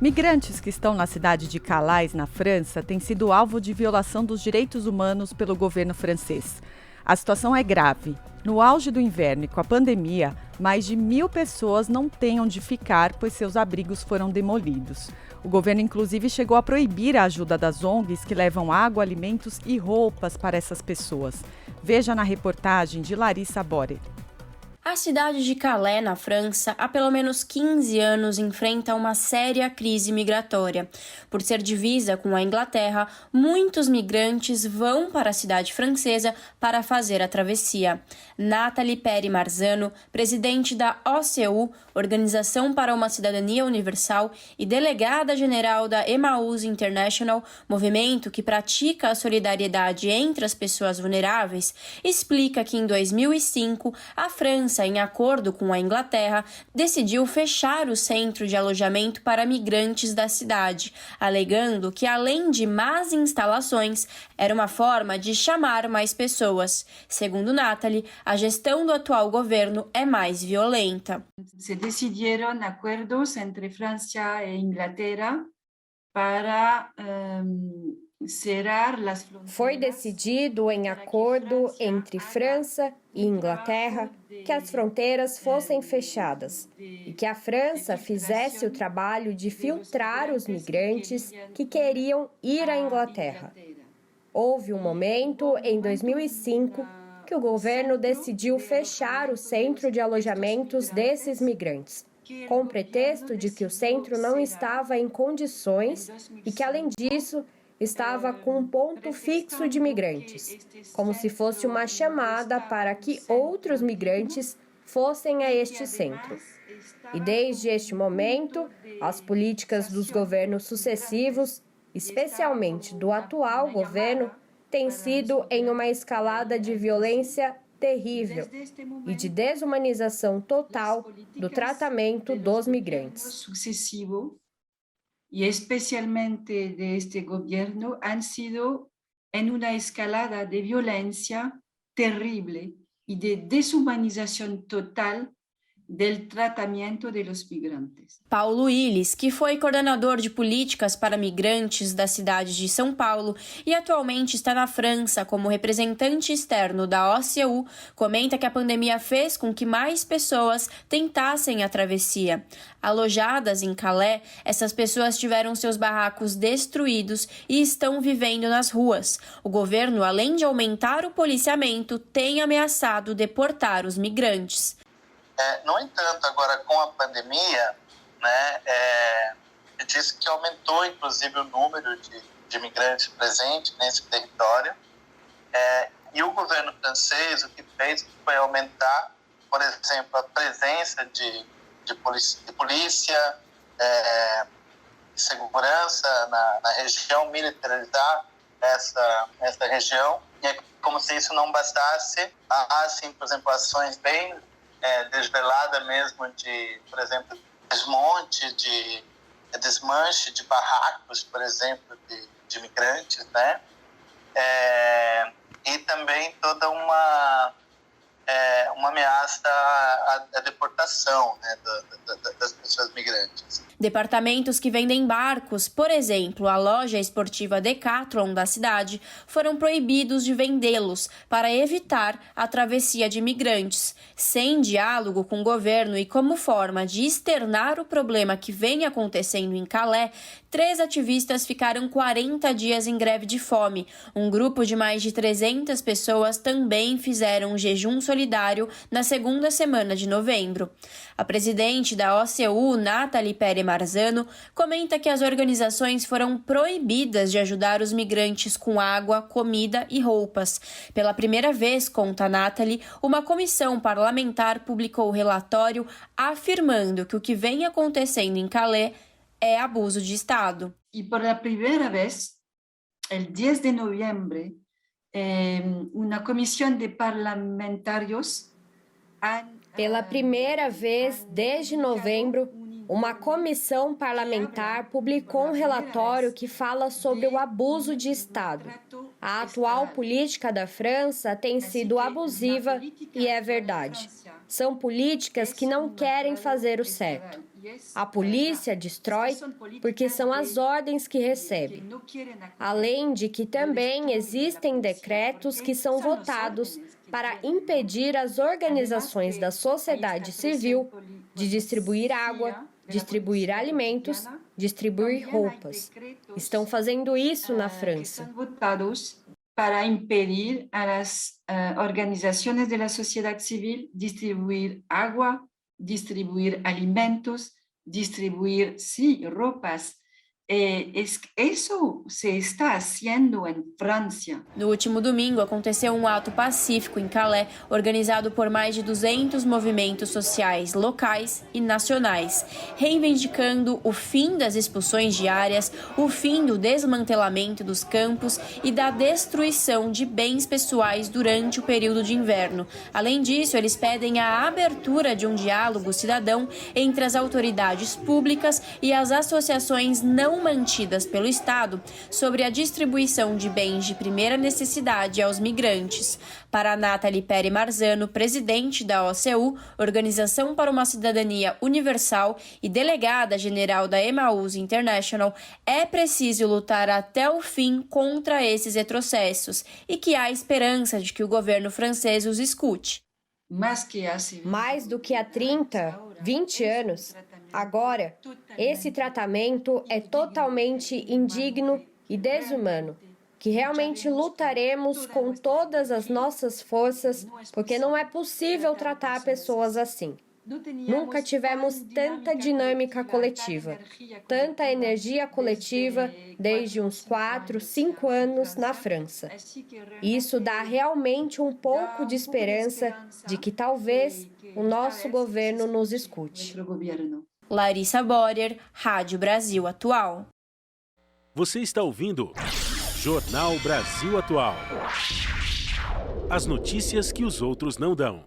Migrantes que estão na cidade de Calais, na França, têm sido alvo de violação dos direitos humanos pelo governo francês. A situação é grave. No auge do inverno e com a pandemia, mais de 1.000 pessoas não têm onde ficar, pois seus abrigos foram demolidos. O governo, inclusive, chegou a proibir a ajuda das ONGs que levam água, alimentos e roupas para essas pessoas. Veja na reportagem de Larissa Bore. A cidade de Calais, na França, há pelo menos 15 anos enfrenta uma séria crise migratória. Por ser divisa com a Inglaterra, muitos migrantes vão para a cidade francesa para fazer a travessia. Nathalie Peri-Marzano, presidente da OCU, Organização para uma Cidadania Universal, e delegada-geral da Emmaus International, movimento que pratica a solidariedade entre as pessoas vulneráveis, explica que em 2005 a França, em acordo com a Inglaterra, decidiu fechar o centro de alojamento para migrantes da cidade, alegando que, além de más instalações, era uma forma de chamar mais pessoas. Segundo Nathalie, a gestão do atual governo é mais violenta. Se decidiram acordos entre França e Inglaterra para cerrar as fronteiras. Foi decidido em acordo entre França e Inglaterra que as fronteiras fossem fechadas e que a França fizesse o trabalho de filtrar os migrantes que queriam ir à Inglaterra. Houve um momento, em 2005, que o governo decidiu fechar o centro de alojamentos desses migrantes, com o pretexto de que o centro não estava em condições e que, além disso, estava com um ponto fixo de migrantes, como se fosse uma chamada para que outros migrantes fossem a este centro. E desde este momento, as políticas dos governos sucessivos, especialmente do atual governo, têm sido em uma escalada de violência terrível e de desumanização total do tratamento dos migrantes. Y especialmente de este gobierno han sido en una escalada de violencia terrible y de deshumanización total del tratamento de los migrantes. Paulo Illes, que foi coordenador de políticas para migrantes da cidade de São Paulo e atualmente está na França como representante externo da OCU, comenta que a pandemia fez com que mais pessoas tentassem a travessia. Alojadas em Calais, essas pessoas tiveram seus barracos destruídos e estão vivendo nas ruas. O governo, além de aumentar o policiamento, tem ameaçado deportar os migrantes. No entanto, agora com a pandemia, disse que aumentou inclusive o número de imigrantes presentes nesse território, e o governo francês o que fez foi aumentar, por exemplo, a presença de polícia, de segurança na região, militarizar essa região, e é como se isso não bastasse. Há, assim, por exemplo, ações bem desvelada mesmo de, por exemplo, desmanche de barracos, por exemplo, de imigrantes, né? E também toda uma ameaça à deportação, né, das pessoas migrantes. Departamentos que vendem barcos, por exemplo, a loja esportiva Decathlon da cidade, foram proibidos de vendê-los para evitar a travessia de imigrantes. Sem diálogo com o governo e como forma de externar o problema que vem acontecendo em Calais, 3 ativistas ficaram 40 dias em greve de fome. Um grupo de mais de 300 pessoas também fizeram um jejum solidário na segunda semana de novembro. A presidente da OCU, Nathalie Peri-Marzano, comenta que as organizações foram proibidas de ajudar os migrantes com água, comida e roupas. Pela primeira vez, conta Nathalie, uma comissão parlamentar publicou o relatório afirmando que o que vem acontecendo em Calais é abuso de Estado. E por a primeira vez, el 10 de noviembre, uma comissão de parlamentários Pela primeira vez desde novembro, uma comissão parlamentar publicou um relatório que fala sobre o abuso de Estado. A atual política da França tem sido abusiva e é verdade. São políticas que não querem fazer o certo. A polícia destrói porque são as ordens que recebe. Além de que também existem decretos que são votados para impedir as organizações da sociedade civil de distribuir água, distribuir alimentos, distribuir roupas. Estão fazendo isso na França. Para impedir a las organizaciones de la sociedad civil distribuir agua, distribuir alimentos, distribuir, sí, ropas. Isso se está fazendo em França. No último domingo, aconteceu um ato pacífico em Calais, organizado por mais de 200 movimentos sociais locais e nacionais, reivindicando o fim das expulsões diárias, o fim do desmantelamento dos campos e da destruição de bens pessoais durante o período de inverno. Além disso, eles pedem a abertura de um diálogo cidadão entre as autoridades públicas e as associações não mantidas pelo Estado sobre a distribuição de bens de primeira necessidade aos migrantes. Para Nathalie Peri Marzano, presidente da OCU, Organização para uma Cidadania Universal e delegada-geral da Emmaus International, é preciso lutar até o fim contra esses retrocessos e que há esperança de que o governo francês os escute. Mais do que há 30, 20 anos, agora, esse tratamento é totalmente indigno e desumano, que realmente lutaremos com todas as nossas forças, porque não é possível tratar pessoas assim. Nunca tivemos tanta dinâmica coletiva, tanta energia coletiva desde uns 4, 5 anos na França. Isso dá realmente um pouco de esperança de que talvez o nosso governo nos escute. Larissa Borer, Rádio Brasil Atual. Você está ouvindo Jornal Brasil Atual. As notícias que os outros não dão.